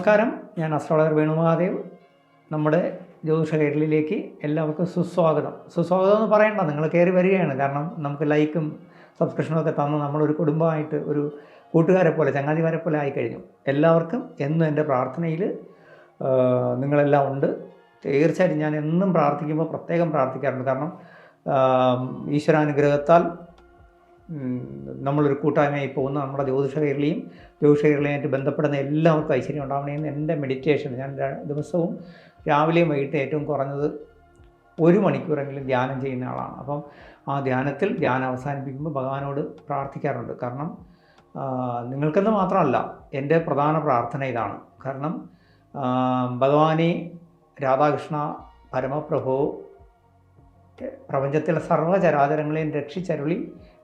നമസ്കാരം, ഞാൻ അസ്ട്രോളജർ വേണുമഹാദേവ്. നമ്മുടെ ജ്യോതിഷ കേരളയിലേക്ക് എല്ലാവർക്കും സുസ്വാഗതം എന്ന് പറയണ്ട, നിങ്ങൾ കയറി വരികയാണ്. കാരണം നമുക്ക് ലൈക്കും സബ്സ്ക്രിപ്ഷനും ഒക്കെ തന്ന് നമ്മളൊരു കുടുംബമായിട്ട്, ഒരു കൂട്ടുകാരെ പോലെ, ചങ്ങാതിമാരെ പോലെ ആയിക്കഴിഞ്ഞു. എല്ലാവർക്കും എന്നും എൻ്റെ പ്രാർത്ഥനയിൽ നിങ്ങളെല്ലാം ഉണ്ട്. തീർച്ചയായിട്ടും ഞാൻ എന്നും പ്രാർത്ഥിക്കുമ്പോൾ പ്രത്യേകം പ്രാർത്ഥിക്കാറുണ്ട്. കാരണം ഈശ്വരാനുഗ്രഹത്താൽ നമ്മളൊരു കൂട്ടായ്മയായി പോകുന്ന നമ്മുടെ ജ്യോതിഷ കേരളയുമായിട്ട് ബന്ധപ്പെടുന്ന എല്ലാവർക്കും ഐശ്വര്യം ഉണ്ടാവണമെന്ന് എൻ്റെ മെഡിറ്റേഷൻ. ഞാൻ ദിവസവും രാവിലെയും വൈകിട്ട് ഏറ്റവും കുറഞ്ഞത് 1 മണിക്കൂറെങ്കിലും ധ്യാനം ചെയ്യുന്ന ആളാണ്. അപ്പം ആ ധ്യാനം അവസാനിപ്പിക്കുമ്പോൾ ഭഗവാനോട് പ്രാർത്ഥിക്കാറുണ്ട്. കാരണം നിങ്ങൾക്കെന്ന് മാത്രമല്ല, എൻ്റെ പ്രധാന പ്രാർത്ഥന ഇതാണ്. കാരണം ഭഗവാനെ, രാധാകൃഷ്ണ, പരമപ്രഭു, പ്രപഞ്ചത്തിലെ സർവ്വചരാചരങ്ങളെയും രക്ഷിച്ചരുളി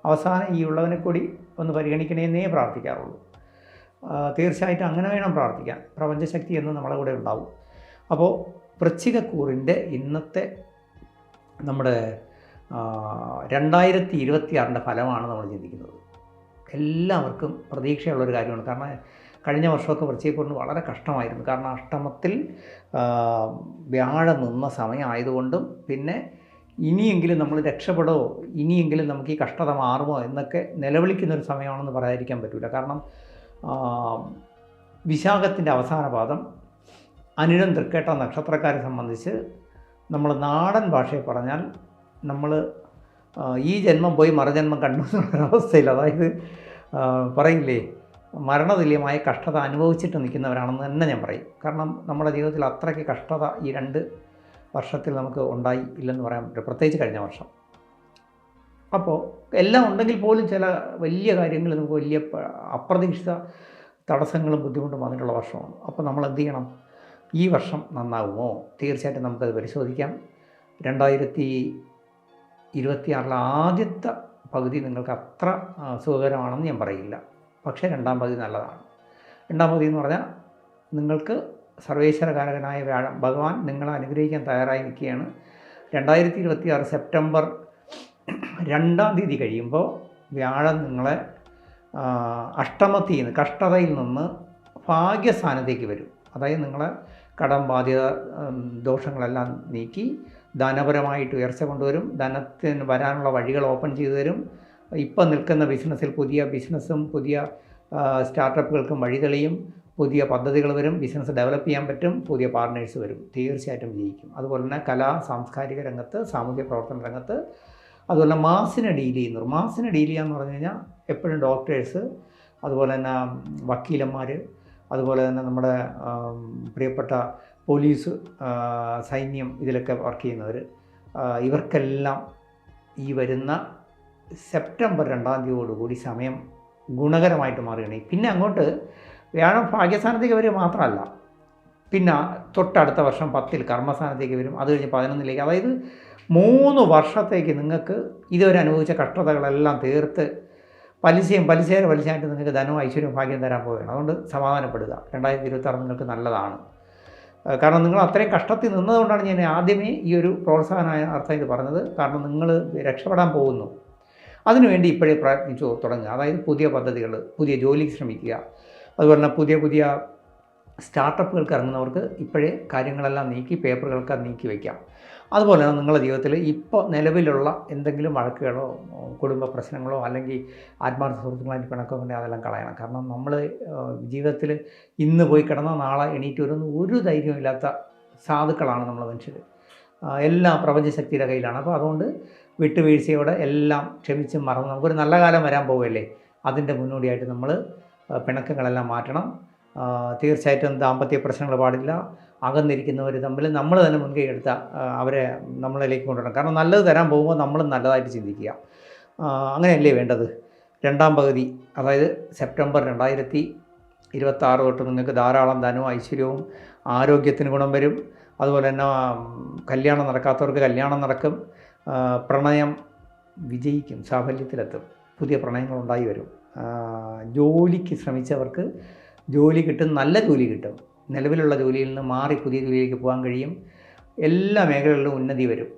അവസാനം ഈ ഉള്ളവനെ കൂടി ഒന്ന് പരിഗണിക്കണമെന്നേ പ്രാർത്ഥിക്കാറുള്ളൂ. തീർച്ചയായിട്ടും അങ്ങനെ വേണം പ്രാർത്ഥിക്കാൻ. പ്രപഞ്ചശക്തി എന്ന് നമ്മളെ കൂടെ ഉണ്ടാവും. അപ്പോൾ വൃശ്ചികക്കൂറിൻ്റെ ഇന്നത്തെ നമ്മുടെ 2026 ഫലമാണ് നമ്മൾ ചിന്തിക്കുന്നത്. എല്ലാവർക്കും പ്രതീക്ഷയുള്ളൊരു കാര്യമാണ്. കാരണം കഴിഞ്ഞ വർഷമൊക്കെ വൃശ്ചികക്കൂറിന് വളരെ കഷ്ടമായിരുന്നു. കാരണം അഷ്ടമത്തിൽ വ്യാഴം നിന്ന സമയമായതുകൊണ്ടും, പിന്നെ ഇനിയെങ്കിലും നമ്മൾ രക്ഷപ്പെടുമോ, ഇനിയെങ്കിലും നമുക്ക് ഈ കഷ്ടത മാറുമോ എന്നൊക്കെ നിലവിളിക്കുന്നൊരു സമയമാണെന്ന് പറയാതിരിക്കാൻ പറ്റില്ല. കാരണം വിശാഖത്തിൻ്റെ അവസാന പാദം അനിഴം തൃക്കേട്ട നക്ഷത്രക്കാരെ സംബന്ധിച്ച് നമ്മൾ നാടൻ ഭാഷയിൽ പറഞ്ഞാൽ നമ്മൾ ഈ ജന്മം പോയി മറുജന്മം കണ്ടു എന്നുള്ളൊരവസ്ഥയിൽ, അതായത് പറയില്ലേ, മരണതുല്യമായ കഷ്ടത അനുഭവിച്ചിട്ട് നിൽക്കുന്നവരാണെന്ന് തന്നെ ഞാൻ പറയും. കാരണം നമ്മുടെ ജീവിതത്തിൽ അത്രയ്ക്ക് കഷ്ടത ഈ 2 വർഷത്തിൽ നമുക്ക് ഉണ്ടായി ഇല്ലെന്ന് പറയാൻ പറ്റും, പ്രത്യേകിച്ച് കഴിഞ്ഞ വർഷം. അപ്പോൾ എല്ലാം ഉണ്ടെങ്കിൽ പോലും ചില വലിയ കാര്യങ്ങൾ നമുക്ക് വലിയ അപ്രതീക്ഷിത തടസ്സങ്ങളും ബുദ്ധിമുട്ടും വന്നിട്ടുള്ള വർഷമാണ്. അപ്പോൾ നമ്മൾ എന്ത് ചെയ്യണം? ഈ വർഷം നന്നാകുമോ? തീർച്ചയായിട്ടും നമുക്കത് പരിശോധിക്കാം. 2026 ആദ്യത്തെ പകുതി നിങ്ങൾക്ക് അത്ര സുഖകരമാണെന്ന് ഞാൻ പറയില്ല. പക്ഷേ 2ാം പകുതി നല്ലതാണ്. 2ാം പകുതി എന്ന് പറഞ്ഞാൽ നിങ്ങൾക്ക് സർവേശ്വരകാരകനായ വ്യാഴം ഭഗവാൻ നിങ്ങളെ അനുഗ്രഹിക്കാൻ തയ്യാറായി നിൽക്കുകയാണ്. 2026 സെപ്റ്റംബർ 2-ാം തീയതി കഴിയുമ്പോൾ വ്യാഴം നിങ്ങളെ അഷ്ടമത്തിൽ നിന്ന്, കഷ്ടതയിൽ നിന്ന് ഭാഗ്യസ്ഥാനത്തേക്ക് വരും. അതായത് നിങ്ങളെ കടം, ബാധ്യത, ദോഷങ്ങളെല്ലാം നീക്കി ധനപരമായിട്ട് ഉയർച്ച കൊണ്ടുവരും. ധനത്തിന് വരാനുള്ള വഴികൾ ഓപ്പൺ ചെയ്തു തരും. ഇപ്പം നിൽക്കുന്ന ബിസിനസ്സിൽ പുതിയ ബിസിനസ്സും പുതിയ സ്റ്റാർട്ടപ്പുകൾക്കും വഴി തെളിയും. പുതിയ പദ്ധതികൾ വരും. ബിസിനസ് ഡെവലപ്പ് ചെയ്യാൻ പറ്റും. പുതിയ പാർട്ട്നേഴ്സ് വരും. തീർച്ചയായിട്ടും ജയിക്കും. അതുപോലെ തന്നെ സാംസ്കാരിക രംഗത്ത്, സാമൂഹ്യ പ്രവർത്തന രംഗത്ത്, അതുപോലെ മാസിനെ ഡീൽ ചെയ്യുന്നവർ, മാസിനെ ഡീൽ ചെയ്യാന്ന് പറഞ്ഞു കഴിഞ്ഞാൽ എപ്പോഴും ഡോക്ടേഴ്സ്, അതുപോലെ തന്നെ വക്കീലന്മാർ, അതുപോലെ തന്നെ നമ്മുടെ പ്രിയപ്പെട്ട പോലീസ്, സൈന്യം, ഇതിലൊക്കെ വർക്ക് ചെയ്യുന്നവർ, ഇവർക്കെല്ലാം ഈ വരുന്ന സെപ്റ്റംബർ 2-ാം തീയതിയോടുകൂടി സമയം ഗുണകരമായിട്ട് മാറുകയാണ്. പിന്നെ അങ്ങോട്ട് വ്യാഴം ഭാഗ്യസ്ഥാനത്തേക്ക് വരിക മാത്രമല്ല, പിന്നെ തൊട്ടടുത്ത വർഷം 10-ൽ കർമ്മസ്ഥാനത്തേക്ക് വരും. അത് കഴിഞ്ഞ് 11-ലേക്ക്, അതായത് 3 വർഷത്തേക്ക് നിങ്ങൾക്ക് ഇതുവരെ അനുഭവിച്ച കഷ്ടതകളെല്ലാം തീർത്ത് പലിശയായിട്ട് നിങ്ങൾക്ക് ധനവും ഐശ്വര്യവും ഭാഗ്യം തരാൻ പോവുകയാണ്. അതുകൊണ്ട് സമാധാനപ്പെടുക. 2026 നിങ്ങൾക്ക് നല്ലതാണ്. കാരണം നിങ്ങൾ അത്രയും കഷ്ടത്തിൽ നിന്നതുകൊണ്ടാണ് ഞാൻ ആദ്യമേ ഈ ഒരു പ്രോത്സാഹനമായ അർത്ഥം ഇത് പറഞ്ഞത്. കാരണം നിങ്ങൾ രക്ഷപ്പെടാൻ പോകുന്നു. അതിനുവേണ്ടി ഇപ്പോഴേ പ്രയത്നിച്ചു തുടങ്ങുക. അതായത് പുതിയ പദ്ധതികൾ, പുതിയ ജോലിക്ക് ശ്രമിക്കുക. അതുപോലെ തന്നെ പുതിയ സ്റ്റാർട്ടപ്പുകൾക്ക് ഇറങ്ങുന്നവർക്ക് ഇപ്പോഴേ കാര്യങ്ങളെല്ലാം നീക്കി, പേപ്പറുകൾക്ക് നീക്കി വയ്ക്കാം. അതുപോലെ തന്നെ നിങ്ങളുടെ ജീവിതത്തിൽ ഇപ്പോൾ നിലവിലുള്ള എന്തെങ്കിലും വഴക്കുകളോ കുടുംബ പ്രശ്നങ്ങളോ അല്ലെങ്കിൽ ആത്മാർത്ഥ സുഹൃത്തുക്കളായിട്ട് പിണക്കോ ഉണ്ടെങ്കിൽ അതെല്ലാം കളയണം. കാരണം നമ്മൾ ജീവിതത്തിൽ ഇന്ന് പോയി കിടന്നാൽ നാളെ എണീറ്റ് വരുന്ന ഒരു ധൈര്യമില്ലാത്ത സാധുക്കളാണ് നമ്മൾ മനുഷ്യർ. എല്ലാം പ്രപഞ്ചശക്തിയുടെ കയ്യിലാണ്. അപ്പോൾ അതുകൊണ്ട് വിട്ടുവീഴ്ചയോടെ എല്ലാം ക്ഷമിച്ച് മറന്ന് നമുക്കൊരു നല്ല കാലം വരാൻ പോവുകയല്ലേ. അതിൻ്റെ മുന്നോടിയായിട്ട് നമ്മൾ പിണക്കങ്ങളെല്ലാം മാറ്റണം. തീർച്ചയായിട്ടും ദാമ്പത്യ പ്രശ്നങ്ങൾ പാടില്ല. അകന്നിരിക്കുന്നവർ തമ്മിൽ നമ്മൾ തന്നെ മുൻകൈ എടുത്താൽ അവരെ നമ്മളിലേക്ക് കൊണ്ടുവരണം. കാരണം നല്ലത് തരാൻ പോകുമ്പോൾ നമ്മളും നല്ലതായിട്ട് ചിന്തിക്കുക. അങ്ങനെയല്ലേ വേണ്ടത്. 2ാം പകുതി, അതായത് സെപ്റ്റംബർ 2026 തൊട്ട് നിങ്ങൾക്ക് ധാരാളം ധനവും ഐശ്വര്യവും ആരോഗ്യത്തിന് ഗുണം വരും. അതുപോലെ തന്നെ കല്യാണം നടക്കാത്തവർക്ക് കല്യാണം നടക്കും. പ്രണയം വിജയിക്കും, സാഫല്യത്തിലെത്തും. പുതിയ പ്രണയങ്ങളുണ്ടായി വരും. ജോലിക്ക് ശ്രമിച്ചവർക്ക് ജോലി കിട്ടും, നല്ല ജോലി കിട്ടും. നിലവിലുള്ള ജോലിയിൽ നിന്ന് മാറി പുതിയ ജോലിയിലേക്ക് പോകാൻ കഴിയും. എല്ലാ മേഖലകളിലും ഉന്നതി വരും.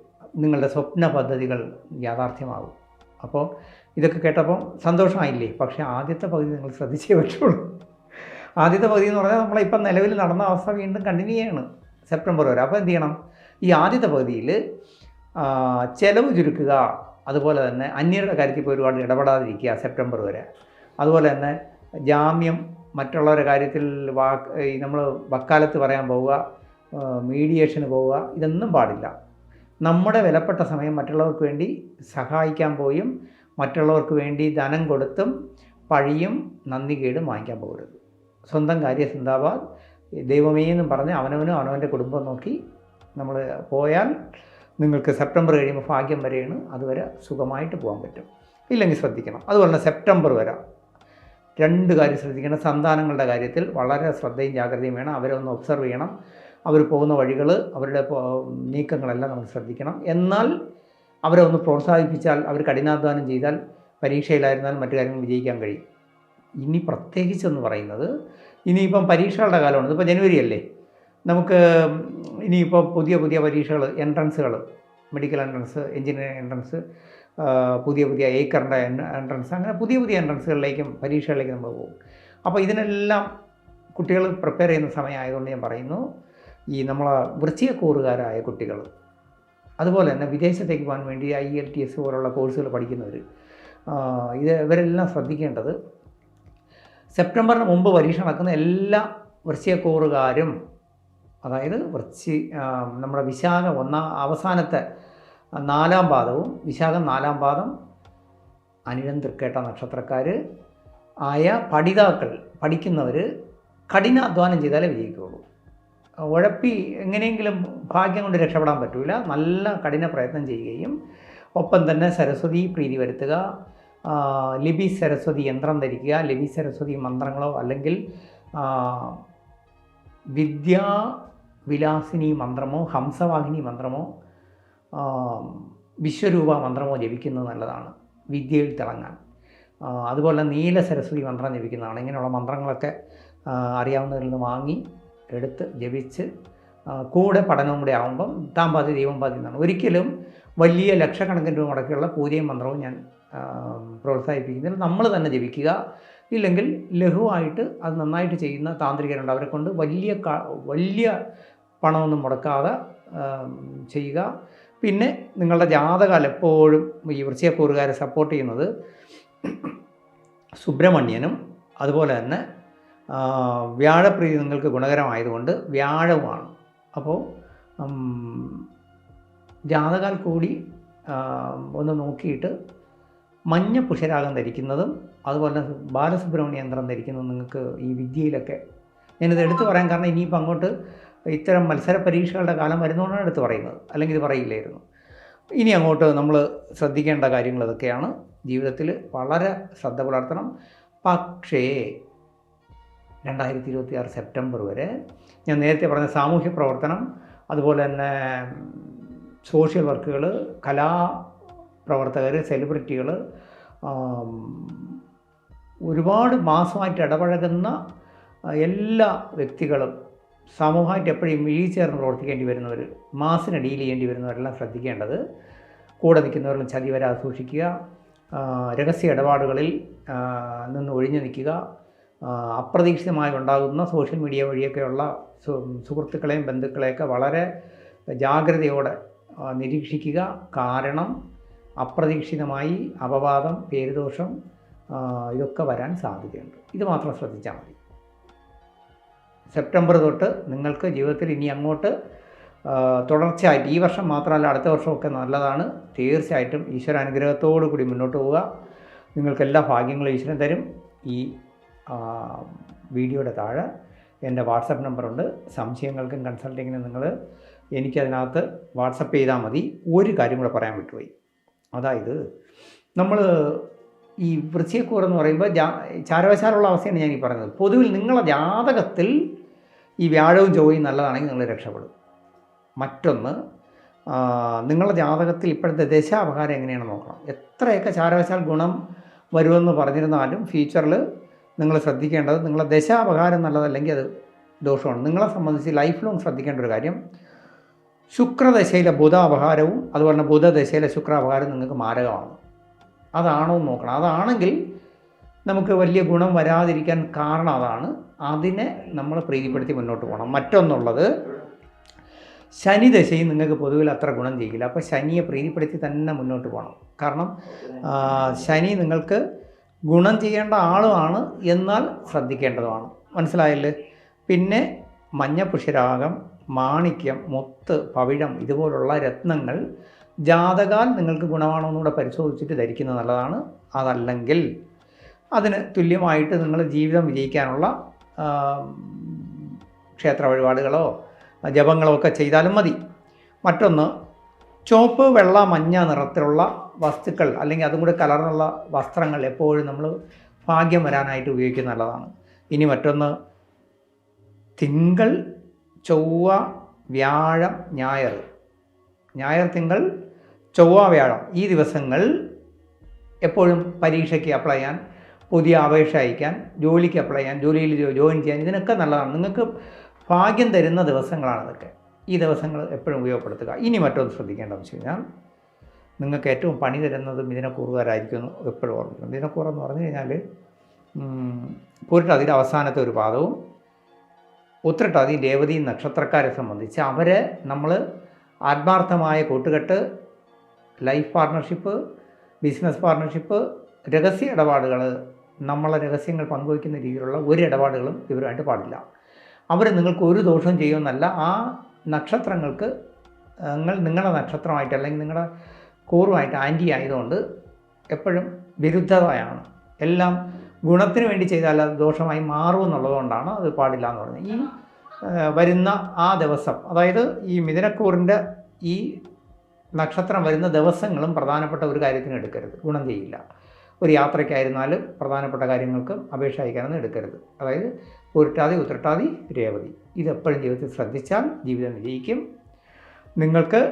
നിങ്ങളുടെ സ്വപ്ന പദ്ധതികൾ യാഥാർത്ഥ്യമാകും. അപ്പോൾ ഇതൊക്കെ കേട്ടപ്പോൾ സന്തോഷമായില്ലേ? പക്ഷേ ആദ്യത്തെ പകുതി നിങ്ങൾ ശ്രദ്ധിച്ചേ പറ്റുള്ളൂ. ആദ്യത്തെ പകുതി എന്ന് പറഞ്ഞാൽ നമ്മളിപ്പം നിലവിൽ നടന്ന അവസ്ഥ വീണ്ടും കണ്ടിന്യൂ ചെയ്യാണ് സെപ്റ്റംബർ വരെ. അപ്പോൾ എന്ത് ചെയ്യണം? ഈ ആദ്യത്തെ പകുതിയിൽ ചെലവ് ചുരുക്കുക, അതുപോലെ തന്നെ അന്യരുടെ കാര്യത്തിൽ ഇപ്പോൾ ഒരുപാട് ഇടപെടാതിരിക്കുക സെപ്റ്റംബർ വരെ. അതുപോലെ തന്നെ ജാമ്യം, മറ്റുള്ളവരുടെ കാര്യത്തിൽ നമ്മൾ വക്കാലത്ത് പറയാൻ പോവുക, മീഡിയേഷന് പോവുക, ഇതൊന്നും പാടില്ല. നമ്മുടെ വിലപ്പെട്ട സമയം മറ്റുള്ളവർക്ക് വേണ്ടി സഹായിക്കാൻ പോയും മറ്റുള്ളവർക്ക് വേണ്ടി ധനം കൊടുത്തും പഴിയും നന്ദികേടും വാങ്ങിക്കാൻ പോകരുത്. സ്വന്തം കാര്യം സിന്ദാബാദ്, ദൈവമേ എന്നും പറഞ്ഞ് അവനവനും അവനവൻ്റെ കുടുംബം നോക്കി നമ്മൾ പോയാൽ നിങ്ങൾക്ക് സെപ്റ്റംബർ കഴിയുമ്പോൾ ഭാഗ്യം വരെയാണ്, അതുവരെ സുഖമായിട്ട് പോകാൻ പറ്റും. ഇല്ലെങ്കിൽ ശ്രദ്ധിക്കണം. അതുപോലെ തന്നെ സെപ്റ്റംബർ വരെ 2 കാര്യം ശ്രദ്ധിക്കണം. സന്താനങ്ങളുടെ കാര്യത്തിൽ വളരെ ശ്രദ്ധയും ജാഗ്രതയും വേണം. അവരെ ഒന്ന് ഒബ്സർവ് ചെയ്യണം. അവർ പോകുന്ന വഴികൾ, അവരുടെ നീക്കങ്ങളെല്ലാം നമ്മൾ ശ്രദ്ധിക്കണം. എന്നാൽ അവരെ ഒന്ന് പ്രോത്സാഹിപ്പിച്ചാൽ, അവർ കഠിനാധ്വാനം ചെയ്താൽ പരീക്ഷയിലായിരുന്നാലും മറ്റു കാര്യങ്ങൾ വിജയിക്കാൻ കഴിയും. ഇനി പ്രത്യേകിച്ചെന്ന് പറയുന്നത്, ഇനിയിപ്പം പരീക്ഷകളുടെ കാലമാണ്. ഇതിപ്പോൾ ജനുവരി അല്ലേ, നമുക്ക് ഇനിയിപ്പോൾ പുതിയ പുതിയ പരീക്ഷകൾ, എൻട്രൻസുകൾ, മെഡിക്കൽ എൻട്രൻസ്, എഞ്ചിനീയറിംഗ് എൻട്രൻസ്, പുതിയ ഏക്കറിൻ്റെ എൻട്രൻസ്, അങ്ങനെ പുതിയ പുതിയ എൻട്രൻസുകളിലേക്കും പരീക്ഷകളിലേക്കും നമ്മൾ പോകും. അപ്പോൾ ഇതിനെല്ലാം കുട്ടികൾ പ്രിപ്പയർ ചെയ്യുന്ന സമയമായതുകൊണ്ട് ഞാൻ പറയുന്നു, ഈ നമ്മളെ വൃശ്ചികക്കൂറുകാരായ കുട്ടികൾ, അതുപോലെ തന്നെ വിദേശത്തേക്ക് പോകാൻ വേണ്ടി IELTS പോലുള്ള കോഴ്സുകൾ പഠിക്കുന്നവർ, ഇവരെല്ലാം ശ്രദ്ധിക്കേണ്ടത്, സെപ്റ്റംബറിന് മുമ്പ് പരീക്ഷ നടക്കുന്ന എല്ലാ വൃശ്ചികക്കൂറുകാരും, അതായത് നമ്മുടെ വിശാഖം അവസാനത്തെ 4-ാം പാദവും വിശാഖം 4-ാം പാദം അനിഴം തൃക്കേട്ട നക്ഷത്രക്കാർ ആയ പഠിതാക്കൾ, പഠിക്കുന്നവർ കഠിനാധ്വാനം ചെയ്താലേ വിജയിക്കുകയുള്ളൂ. ഉഴപ്പി എങ്ങനെയെങ്കിലും ഭാഗ്യം കൊണ്ട് രക്ഷപ്പെടാൻ പറ്റില്ല. നല്ല കഠിന പ്രയത്നം ചെയ്യുകയും ഒപ്പം തന്നെ സരസ്വതി പ്രീതി വരുത്തുക, ലിപി സരസ്വതി യന്ത്രം ധരിക്കുക, ലിപി സരസ്വതി മന്ത്രങ്ങളോ അല്ലെങ്കിൽ വിദ്യാവിലാസിനി മന്ത്രമോ ഹംസവാഹിനി മന്ത്രമോ വിശ്വരൂപ മന്ത്രമോ ജപിക്കുന്നത് നല്ലതാണ് വിദ്യയിൽ തിളങ്ങാൻ. അതുപോലെ നീല സരസ്വതി മന്ത്രം ജപിക്കുന്നതാണ്. ഇങ്ങനെയുള്ള മന്ത്രങ്ങളൊക്കെ അറിയാവുന്നവരിൽ നിന്ന് വാങ്ങി എടുത്ത് ജപിച്ച് കൂടെ പഠനവും കൂടെ ആകുമ്പം താൻ പാതി ദൈവം പാതി എന്നാണ്. ഒരിക്കലും വലിയ ലക്ഷക്കണക്കിന് രൂപ മുടക്കിയുള്ള പൂജയും മന്ത്രവും ഞാൻ പ്രോത്സാഹിപ്പിക്കുന്നില്ല. നമ്മൾ തന്നെ ജപിക്കുക. ഇല്ലെങ്കിൽ ലഘുവായിട്ട് അത് നന്നായിട്ട് ചെയ്യുന്ന താന്ത്രികരുണ്ട്, അവരെ കൊണ്ട് വലിയ പണമൊന്നും മുടക്കാതെ ചെയ്യുക. പിന്നെ നിങ്ങളുടെ ജാതകാലം എപ്പോഴും ഈ വൃശ്ചികക്കൂറുകാരെ സപ്പോർട്ട് ചെയ്യുന്നത് സുബ്രഹ്മണ്യനും അതുപോലെ തന്നെ വ്യാഴപ്രീതി നിങ്ങൾക്ക് ഗുണകരമായതുകൊണ്ട് വ്യാഴവുമാണ്. അപ്പോൾ ജാതകാൽ കൂടി ഒന്ന് നോക്കിയിട്ട് മഞ്ഞ പുഷരാഗം ധരിക്കുന്നതും അതുപോലെ ബാലസുബ്രഹ്മണ്യ യന്ത്രം ധരിക്കുന്നതും നിങ്ങൾക്ക് ഈ വിദ്യയിലൊക്കെ, ഞാനിത് എടുത്തു പറയാൻ കാരണം ഇനിയിപ്പോൾ അങ്ങോട്ട് ഇത്തരം മത്സര പരീക്ഷകളുടെ കാലം വരുന്നതുകൊണ്ടാണ് എടുത്ത് പറയുന്നത്, അല്ലെങ്കിൽ ഇത് പറയില്ലായിരുന്നു. ഇനി അങ്ങോട്ട് നമ്മൾ ശ്രദ്ധിക്കേണ്ട കാര്യങ്ങൾ ഇതൊക്കെയാണ്. ജീവിതത്തിൽ വളരെ ശ്രദ്ധ പുലർത്തണം. പക്ഷേ 2026 സെപ്റ്റംബർ വരെ ഞാൻ നേരത്തെ പറഞ്ഞ സാമൂഹ്യ പ്രവർത്തനം, അതുപോലെ തന്നെ സോഷ്യൽ വർക്കുകൾ, കലാപ്രവർത്തകർ, സെലിബ്രിറ്റികൾ, ഒരുപാട് മാസമായിട്ട് ഇടപഴകുന്ന എല്ലാ വ്യക്തികളും, സമൂഹമായിട്ട് എപ്പോഴും ചേർന്ന് പ്രവർത്തിക്കേണ്ടി വരുന്നവർ, മാസിനെ ഡീൽ ചെയ്യേണ്ടി വരുന്നവരെല്ലാം ശ്രദ്ധിക്കേണ്ടത്, കൂടെ നിൽക്കുന്നവരെല്ലാം ചതി വരാതെ സൂക്ഷിക്കുക, രഹസ്യ ഇടപാടുകളിൽ നിന്ന് ഒഴിഞ്ഞു നിൽക്കുക, അപ്രതീക്ഷിതമായി ഉണ്ടാകുന്ന സോഷ്യൽ മീഡിയ വഴിയൊക്കെയുള്ള സുഹൃത്തുക്കളെയും ബന്ധുക്കളെയൊക്കെ വളരെ ജാഗ്രതയോടെ നിരീക്ഷിക്കുക. കാരണം അപ്രതീക്ഷിതമായി അപവാദം, പേരുദോഷം ഇതൊക്കെ വരാൻ സാധ്യതയുണ്ട്. ഇത് മാത്രം ശ്രദ്ധിച്ചാൽ മതി. സെപ്റ്റംബർ തൊട്ട് നിങ്ങൾക്ക് ജീവിതത്തിൽ ഇനി അങ്ങോട്ട് തുടർച്ചയായിട്ട്, ഈ വർഷം മാത്രമല്ല അടുത്ത വർഷമൊക്കെ നല്ലതാണ്. തീർച്ചയായിട്ടും ഈശ്വരാനുഗ്രഹത്തോടു കൂടി മുന്നോട്ട് പോവുക. നിങ്ങൾക്കെല്ലാ ഭാഗ്യങ്ങളും ഈശ്വരൻ തരും. ഈ വീഡിയോയുടെ താഴെ എൻ്റെ വാട്സപ്പ് നമ്പറുണ്ട്. സംശയങ്ങൾക്കും കൺസൾട്ടിങ്ങിനും നിങ്ങൾ എനിക്കതിനകത്ത് വാട്സപ്പ് ചെയ്താൽ മതി. ഒരു കാര്യം കൂടെ പറയാൻ വിട്ടുപോയി. അതായത് നമ്മൾ ഈ വൃശ്ചികക്കൂറെന്ന് പറയുമ്പോൾ ചാരവശാലുള്ള അവസ്ഥയാണ് ഞാൻ ഈ പറയുന്നത്. പൊതുവിൽ നിങ്ങളുടെ ജാതകത്തിൽ ഈ വ്യാഴവും ചൊവ്വയും നല്ലതാണെങ്കിൽ നിങ്ങൾ രക്ഷപ്പെടും. മറ്റൊന്ന്, നിങ്ങളുടെ ജാതകത്തിൽ ഇപ്പോഴത്തെ ദശാപഹാരം എങ്ങനെയാണെന്ന് നോക്കണം. എത്രയൊക്കെ ചാരവശാൽ ഗുണം വരുമെന്ന് പറഞ്ഞിരുന്നാലും ഫ്യൂച്ചറിൽ നിങ്ങൾ ശ്രദ്ധിക്കേണ്ടത്, നിങ്ങളുടെ ദശാപഹാരം നല്ലതല്ലെങ്കിൽ അത് ദോഷമാണ്. നിങ്ങളെ സംബന്ധിച്ച് ലൈഫ് ലോങ് ശ്രദ്ധിക്കേണ്ട ഒരു കാര്യം, ശുക്രദശയിലെ ബുധാപഹാരവും അതുപോലെ തന്നെ ബുധദശയിലെ ശുക്രാപഹാരവും നിങ്ങൾക്ക് മാരകമാണ്. അതാണോ എന്ന് നോക്കണം. അതാണെങ്കിൽ നമുക്ക് വലിയ ഗുണം വരാതിരിക്കാൻ കാരണം അതാണ്. അതിനെ നമ്മൾ പ്രീതിപ്പെടുത്തി മുന്നോട്ട് പോകണം. മറ്റൊന്നുള്ളത്, ശനി ദശയും നിങ്ങൾക്ക് പൊതുവിൽ അത്ര ഗുണം ചെയ്യില്ല. അപ്പോൾ ശനിയെ പ്രീതിപ്പെടുത്തി തന്നെ മുന്നോട്ട് പോകണം. കാരണം ശനി നിങ്ങൾക്ക് ഗുണം ചെയ്യേണ്ട ആളുമാണ്, എന്നാൽ ശ്രദ്ധിക്കേണ്ടതുമാണ്. മനസ്സിലായല്ലേ? പിന്നെ മഞ്ഞ പുഷ്യരാഗം, മാണിക്യം, മുത്ത്, പവിഴം ഇതുപോലുള്ള രത്നങ്ങൾ ജാതകാൽ നിങ്ങൾക്ക് ഗുണമാണോ എന്നുകൂടെ പരിശോധിച്ചിട്ട് ധരിക്കുന്നത് നല്ലതാണ്. അതല്ലെങ്കിൽ അതിന് തുല്യമായിട്ട് നിങ്ങൾ ജീവിതം വിജയിക്കാനുള്ള ക്ഷേത്ര വഴിപാടുകളോ ജപങ്ങളോ ഒക്കെ ചെയ്താലും മതി. മറ്റൊന്ന്, ചുവപ്പ്, വെള്ള, മഞ്ഞ നിറത്തിലുള്ള വസ്തുക്കൾ അല്ലെങ്കിൽ അതും കൂടെ കലർന്നുള്ള വസ്ത്രങ്ങൾ എപ്പോഴും നമ്മൾ ഭാഗ്യം വരാനായിട്ട് ഉപയോഗിക്കുന്നത് നല്ലതാണ്. ഇനി മറ്റൊന്ന്, തിങ്കൾ, ചൊവ്വ, വ്യാഴം, ഞായർ, തിങ്കൾ, ചൊവ്വ, വ്യാഴം ഈ ദിവസങ്ങൾ എപ്പോഴും പരീക്ഷയ്ക്ക് അപ്ലൈ ചെയ്യാൻ, പുതിയ അപേക്ഷ അയക്കാൻ, ജോലിക്ക് അപ്ലൈ ചെയ്യാൻ, ജോലിയിൽ ജോയിൻ ചെയ്യാൻ, ഇതിനൊക്കെ നല്ലതാണ്. നിങ്ങൾക്ക് ഭാഗ്യം തരുന്ന ദിവസങ്ങളാണ് ഇതൊക്കെ. ഈ ദിവസങ്ങൾ എപ്പോഴും ഉപയോഗപ്പെടുത്തുക. ഇനി മറ്റൊന്ന് ശ്രദ്ധിക്കേണ്ടതെന്ന് വെച്ച് കഴിഞ്ഞാൽ, നിങ്ങൾക്ക് ഏറ്റവും പണി തരുന്നത് മിഥുനക്കൂറുകാരായിരിക്കും എപ്പോഴും ഓർമ്മിക്കണം. മിഥുനക്കൂറെന്ന് പറഞ്ഞു കഴിഞ്ഞാൽ പൂരിട്ടാതിയുടെ അവസാനത്തെ ഒരു പാദവും ഉത്രട്ടാതി രേവതി നക്ഷത്രക്കാരെ സംബന്ധിച്ച് അവരെ നമ്മൾ ആത്മാർത്ഥമായ കൂട്ടുകെട്ട്, ലൈഫ് പാർട്ണർഷിപ്പ്, ബിസിനസ് പാർട്ണർഷിപ്പ്, രഹസ്യ ഇടപാടുകൾ, നമ്മളെ രഹസ്യങ്ങൾ പങ്കുവയ്ക്കുന്ന രീതിയിലുള്ള ഒരു ഇടപാടുകളും ഇവരുമായിട്ട് പാടില്ല. അവർ നിങ്ങൾക്ക് ഒരു ദോഷവും ചെയ്യുമെന്നല്ല, ആ നക്ഷത്രങ്ങൾക്ക് നിങ്ങളുടെ നക്ഷത്രമായിട്ട് അല്ലെങ്കിൽ നിങ്ങളുടെ കൂറുമായിട്ട് ആൻറ്റി ആയതുകൊണ്ട് എപ്പോഴും വിരുദ്ധതയാണ്. എല്ലാം ഗുണത്തിന് വേണ്ടി ചെയ്താൽ അത് ദോഷമായി മാറുമെന്നുള്ളതുകൊണ്ടാണ് അത് പാടില്ല എന്ന് പറഞ്ഞത്. ഈ വരുന്ന ആ ദിവസം, അതായത് ഈ മിഥുനക്കൂറിൻ്റെ ഈ നക്ഷത്രം വരുന്ന ദിവസങ്ങളും പ്രധാനപ്പെട്ട ഒരു കാര്യത്തിന് എടുക്കരുത്, ഗുണം ചെയ്യില്ല. ഒരു യാത്രയ്ക്കായിരുന്നാലും പ്രധാനപ്പെട്ട കാര്യങ്ങൾക്ക് അപേക്ഷ അയക്കാനൊന്നും എടുക്കരുത്. അതായത് പൂരിട്ടാതി, ഉത്രട്ടാതി, രേവതി ഇതെപ്പോഴും ജീവിതത്തിൽ ശ്രദ്ധിച്ചാൽ ജീവിതം വിജയിക്കും. നിങ്ങൾക്ക്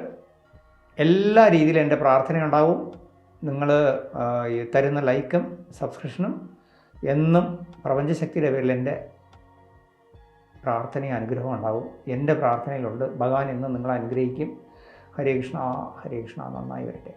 എല്ലാ രീതിയിലും എൻ്റെ പ്രാർത്ഥനയുണ്ടാവും. നിങ്ങൾ തരുന്ന ലൈക്കും സബ്സ്ക്രിപ്ഷനും എന്നും പ്രപഞ്ചശക്തിയുടെ പേരിൽ എൻ്റെ പ്രാർത്ഥനയും അനുഗ്രഹവും ഉണ്ടാവും. എൻ്റെ പ്രാർത്ഥനയിലുണ്ട്. ഭഗവാൻ എന്നും നിങ്ങളെ അനുഗ്രഹിക്കും. ഹരേ കൃഷ്ണ, ഹരേ കൃഷ്ണ. നന്നായി വരട്ടെ.